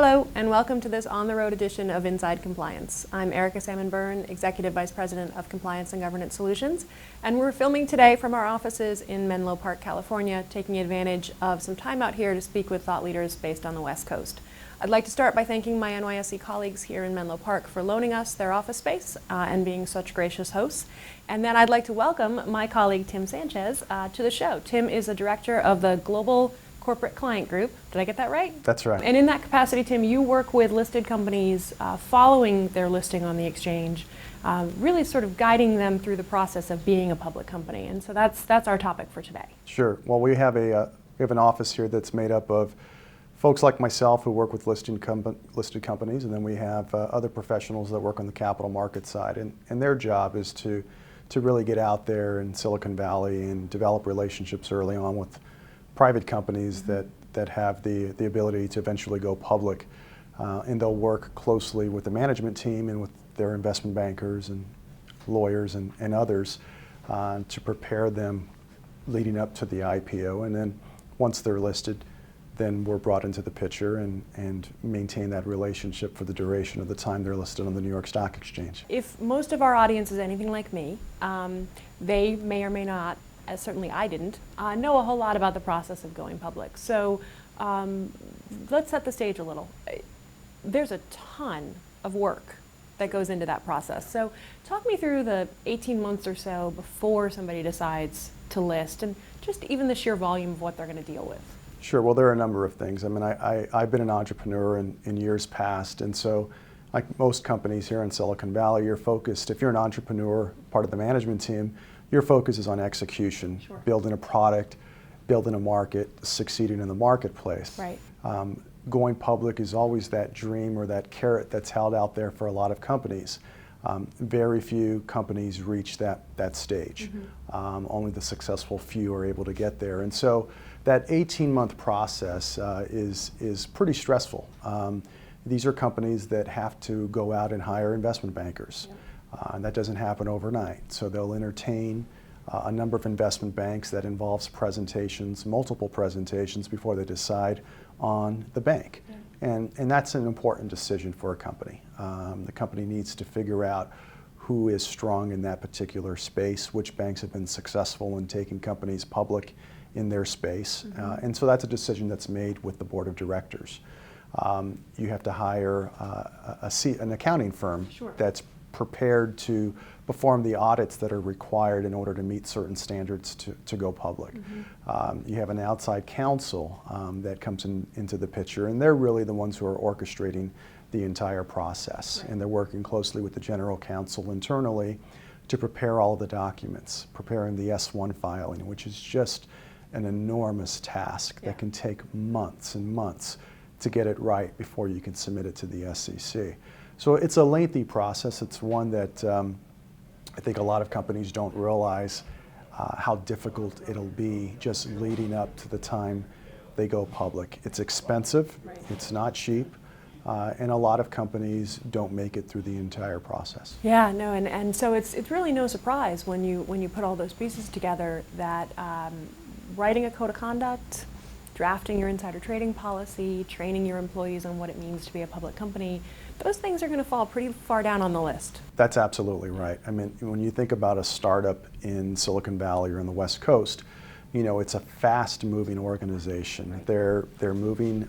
Hello, and welcome to this on-the-road edition of Inside Compliance. I'm Erica Salmon Byrne, Executive Vice President of Compliance and Governance Solutions, and we're filming today from our offices in Menlo Park, California, taking advantage of some time out here to speak with thought leaders based on the West Coast. I'd like to start by thanking my NYSE colleagues here in Menlo Park for loaning us their office space and being such gracious hosts. And then I'd like to welcome my colleague Tim Sanchez to the show. Tim is the director of the Global Corporate Client Group. Did I get that right? That's right. And in that capacity, Tim, you work with listed companies following their listing on the exchange, really sort of guiding them through the process of being a public company. And so that's our topic for today. Sure. Well, we have an office here that's made up of folks like myself who work with listed companies, and then we have other professionals that work on the capital market side. And their job is to really get out there in Silicon Valley and develop relationships early on with private companies that have the ability to eventually go public, and they'll work closely with the management team and with their investment bankers and lawyers and others to prepare them leading up to the IPO. And then once they're listed, then we're brought into the picture and maintain that relationship for the duration of the time they're listed on the New York Stock Exchange. If most of our audience is anything like me, they may or may not, as certainly I didn't, know a whole lot about the process of going public. So let's set the stage a little. There's a ton of work that goes into that process. So talk me through the 18 months or so before somebody decides to list, and just even the sheer volume of what they're going to deal with. Sure. Well, there are a number of things. I mean, I've been an entrepreneur in years past, and so like most companies here in Silicon Valley, you're focused, if you're an entrepreneur, part of the management team, your focus is on execution, Sure. Building a product, building a market, succeeding in the marketplace. Right. Going public is always that dream or that carrot that's held out there for a lot of companies. Very few companies reach that stage. Only the successful few are able to get there. And so that 18-month process is pretty stressful. These are companies that have to go out and hire investment bankers. Yep. And that doesn't happen overnight. So they'll entertain a number of investment banks that involves presentations, multiple presentations before they decide on the bank. Yeah. And that's an important decision for a company. The company needs to figure out who is strong in that particular space, which banks have been successful in taking companies public in their space. And so that's a decision that's made with the board of directors. You have to hire an accounting firm. Sure. That's prepared to perform the audits that are required in order to meet certain standards to go public. You have an outside counsel that comes into the picture, and they're really the ones who are orchestrating the entire process. Right. And they're working closely with the general counsel internally to prepare all of the documents, preparing the S1 filing, which is just an enormous task that can take months and months to get it right before you can submit it to the SEC. So it's a lengthy process. It's one that I think a lot of companies don't realize how difficult it'll be just leading up to the time they go public. It's expensive, it's not cheap, and a lot of companies don't make it through the entire process. Yeah, no, and so it's really no surprise when you put all those pieces together that writing a code of conduct, drafting your insider trading policy, training your employees on what it means to be a public company, those things are going to fall pretty far down on the list. That's absolutely right. I mean, when you think about a startup in Silicon Valley or in the West Coast, you know, it's a fast-moving organization. Right. They're moving,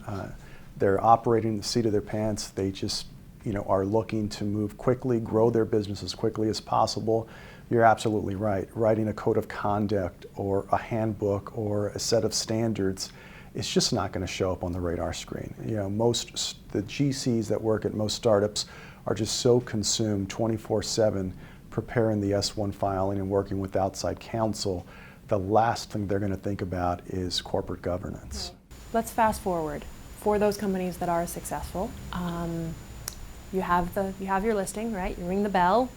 they're operating the seat of their pants. They just, you know, are looking to move quickly, grow their business as quickly as possible. You're absolutely right. Writing a code of conduct or a handbook or a set of standards, it's just not going to show up on the radar screen. You know, the GCs that work at most startups are just so consumed 24/7 preparing the S1 filing and working with outside counsel. The last thing they're going to think about is corporate governance. Right. Let's fast forward. For those companies that are successful, you have your listing, right? You ring the bell,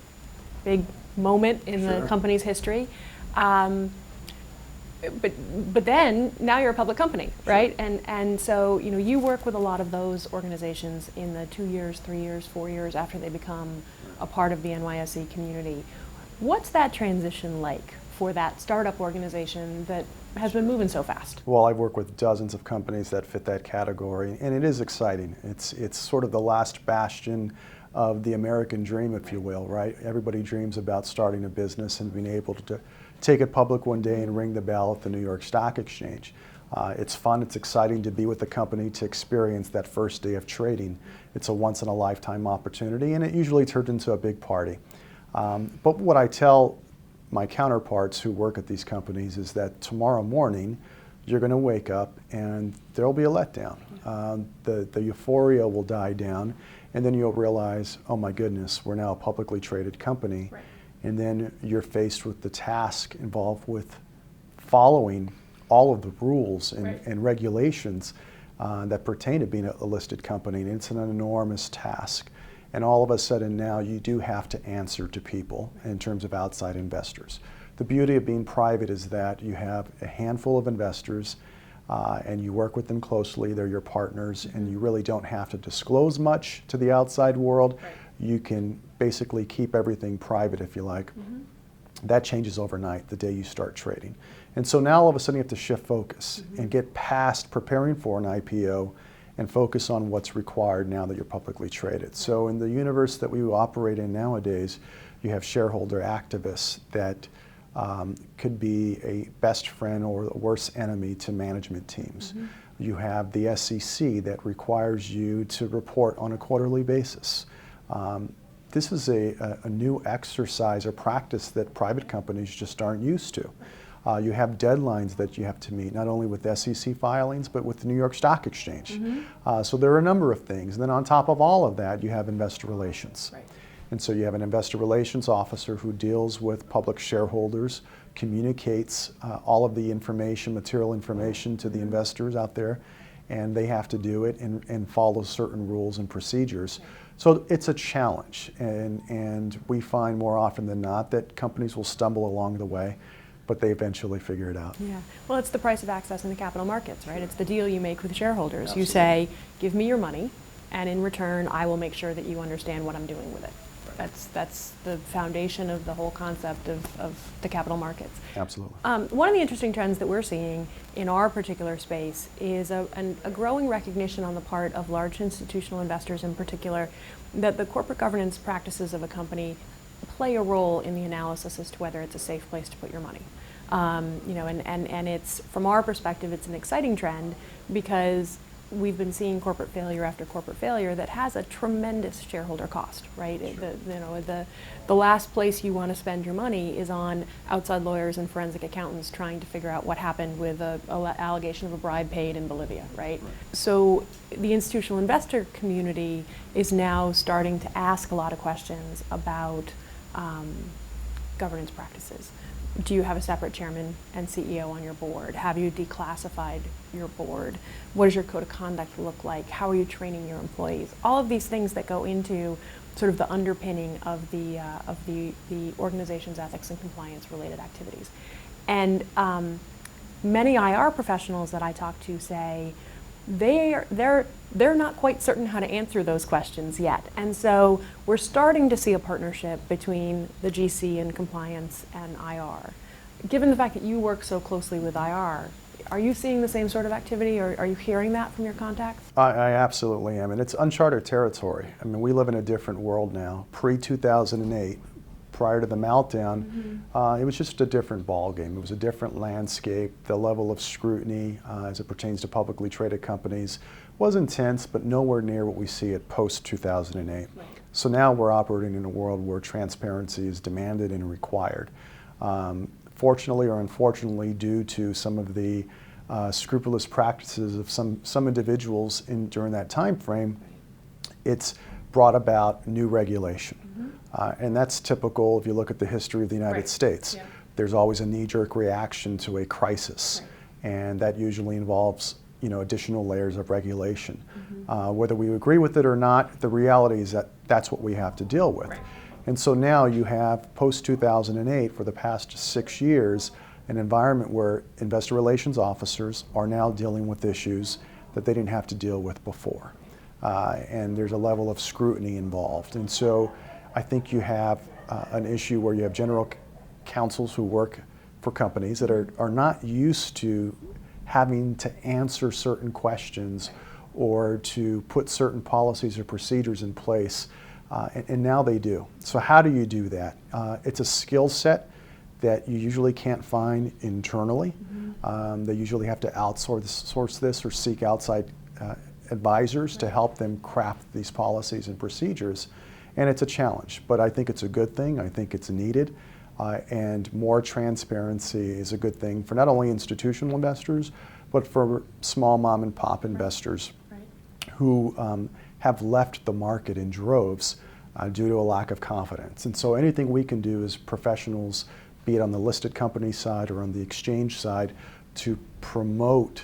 big moment in the company's history. But then now you're a public company, right? Sure. And so you work with a lot of those organizations in the 2 years, 3 years, 4 years after they become a part of the NYSE community. What's that transition like for that startup organization that has been moving so fast? Well, I've worked with dozens of companies that fit that category, and it is exciting. It's sort of the last bastion of the American dream, if you will, right? Everybody dreams about starting a business and being able to take it public one day and ring the bell at the New York Stock Exchange. It's fun, it's exciting to be with the company, to experience that first day of trading. It's a once-in-a-lifetime opportunity, and it usually turns into a big party. But what I tell my counterparts who work at these companies is that tomorrow morning you're going to wake up and there'll be a letdown. The euphoria will die down, and then you'll realize, oh my goodness, we're now a publicly traded company. Right. And then you're faced with the task involved with following all of the rules and regulations that pertain to being a listed company. And it's an enormous task. And all of a sudden now you do have to answer to people in terms of outside investors. The beauty of being private is that you have a handful of investors and you work with them closely, they're your partners, and you really don't have to disclose much to the outside world. Right. You can basically keep everything private, if you like. That changes overnight the day you start trading. And so now all of a sudden you have to shift focus and get past preparing for an IPO and focus on what's required now that you're publicly traded. So in the universe that we operate in nowadays, you have shareholder activists that could be a best friend or a worst enemy to management teams. You have the SEC that requires you to report on a quarterly basis. This is a new exercise or practice that private companies just aren't used to. You have deadlines that you have to meet, not only with SEC filings, but with the New York Stock Exchange. So there are a number of things. And then on top of all of that, you have investor relations. Right. And so you have an investor relations officer who deals with public shareholders, communicates all of the information, material information to the investors out there, and they have to do it and follow certain rules and procedures. So it's a challenge, and we find more often than not that companies will stumble along the way, but they eventually figure it out. Yeah. Well, it's the price of access in the capital markets, right? It's the deal you make with shareholders. Absolutely. You say, give me your money, and in return, I will make sure that you understand what I'm doing with it. That's the foundation of the whole concept of the capital markets. Absolutely. One of the interesting trends that we're seeing in our particular space is a growing recognition on the part of large institutional investors in particular that the corporate governance practices of a company play a role in the analysis as to whether it's a safe place to put your money. And it's, from our perspective, it's an exciting trend because we've been seeing corporate failure after corporate failure that has a tremendous shareholder cost, right? Sure. The last place you want to spend your money is on outside lawyers and forensic accountants trying to figure out what happened with an allegation of a bribe paid in Bolivia, right? So the institutional investor community is now starting to ask a lot of questions about governance practices. Do you have a separate chairman and CEO on your board? Have you declassified your board? What does your code of conduct look like? How are you training your employees? All of these things that go into sort of the underpinning of the organization's ethics and compliance related activities. And many IR professionals that I talk to say they're not quite certain how to answer those questions yet. And so we're starting to see a partnership between the GC and compliance and IR. Given the fact that you work so closely with IR, are you seeing the same sort of activity, or are you hearing that from your contacts? I absolutely am, and it's uncharted territory. I mean, we live in a different world now. Pre-2008, prior to the meltdown, it was just a different ballgame. It was a different landscape. The level of scrutiny as it pertains to publicly traded companies was intense, but nowhere near what we see at post-2008. Right. So now we're operating in a world where transparency is demanded and required. Fortunately or unfortunately, due to some of the scrupulous practices of some individuals during that time frame, it's brought about new regulation. And that's typical if you look at the history of the United States. Yeah. There's always a knee-jerk reaction to a crisis, and that usually involves additional layers of regulation. Whether we agree with it or not, the reality is that that's what we have to deal with. Right. And so now you have, post-2008, for the past 6 years, an environment where investor relations officers are now dealing with issues that they didn't have to deal with before. And there's a level of scrutiny involved. And so I think you have an issue where you have general counsels who work for companies that are not used to having to answer certain questions or to put certain policies or procedures in place, and now they do. So how do you do that? It's a skill set that you usually can't find internally. They usually have to outsource this or seek outside advisors to help them craft these policies and procedures. And it's a challenge, but I think it's a good thing. I think it's needed. And more transparency is a good thing for not only institutional investors, but for small mom and pop investors who have left the market in droves due to a lack of confidence. And so anything we can do as professionals, be it on the listed company side or on the exchange side, to promote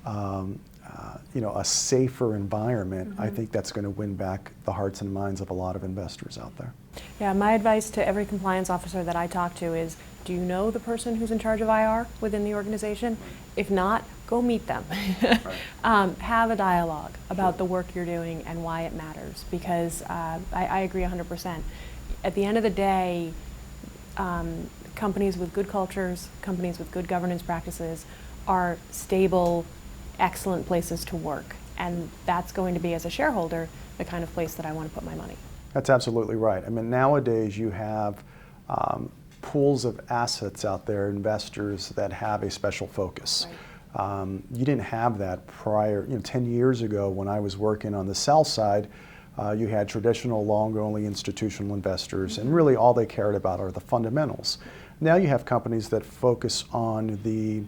a safer environment, I think that's going to win back the hearts and minds of a lot of investors out there. Yeah, my advice to every compliance officer that I talk to is, do you know the person who's in charge of IR within the organization? If not, go meet them. Have a dialogue about the work you're doing and why it matters, because I agree 100%. At the end of the day, companies with good cultures, companies with good governance practices are stable, excellent places to work. And that's going to be, as a shareholder, the kind of place that I want to put my money. That's absolutely right. I mean, nowadays you have pools of assets out there, investors that have a special focus. You didn't have that prior, 10 years ago when I was working on the sell side. You had traditional long-only institutional investors, and really all they cared about are the fundamentals. Now you have companies that focus on the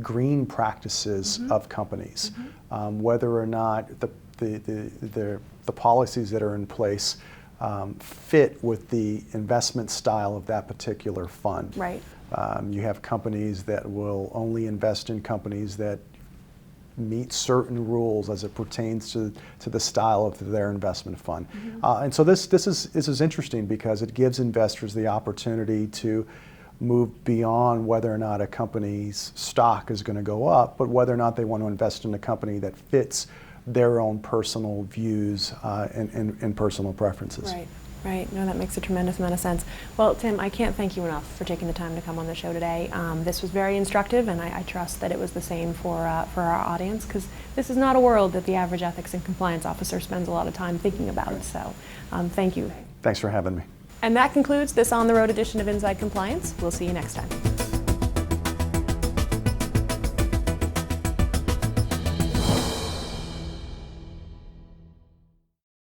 green practices of companies, whether or not the policies that are in place fit with the investment style of that particular fund. You have companies that will only invest in companies that meet certain rules as it pertains to the style of their investment fund. And so this is interesting because it gives investors the opportunity to move beyond whether or not a company's stock is going to go up, but whether or not they want to invest in a company that fits their own personal views and personal preferences. Right. No, that makes a tremendous amount of sense. Well, Tim, I can't thank you enough for taking the time to come on the show today. This was very instructive, and I trust that it was the same for our audience, because this is not a world that the average ethics and compliance officer spends a lot of time thinking about. So thank you. Thanks for having me. And that concludes this On the Road edition of Inside Compliance. We'll see you next time.